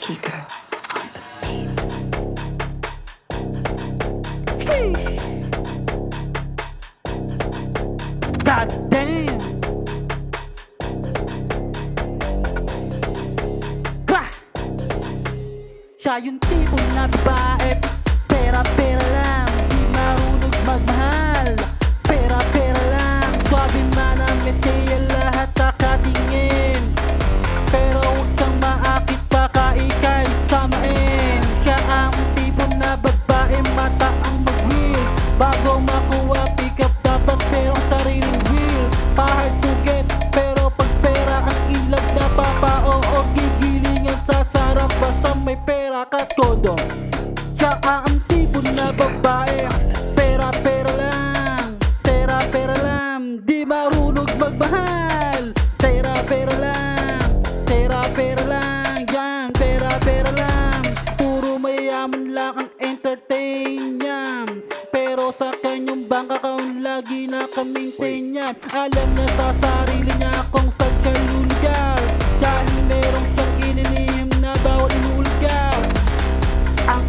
Chico. God damn! Krah! Siya yung tipong na babae, pera-pera lang, di marunong magmahal. Pera-pera lang, swabe manamit lahat nakatingin. Pero huwag kang maakit, baka ika'y samain. Siya ang tipong na babae, mata ang mag-wheels. Bago makuha pick up, dapat merong sariling wheel. Pa-hard to get, pero pag pera ang ilab na papao o gigilingan sa sarap, basta may pera ka todo. Siya ang tipong na babae, pera-pera lang, pera-pera lang, di marunong magmahal. Pera-pera lang, pera-pera lang, yan, pera-pera lang. Puro mayaman lang ang entertain niya, pero sa kanyang bank account lagi naka-maintain niya. Alam niya sa sarili niya kung saan siya lulugar, dahil merong siyang inilihim na bawal inulgar. Ang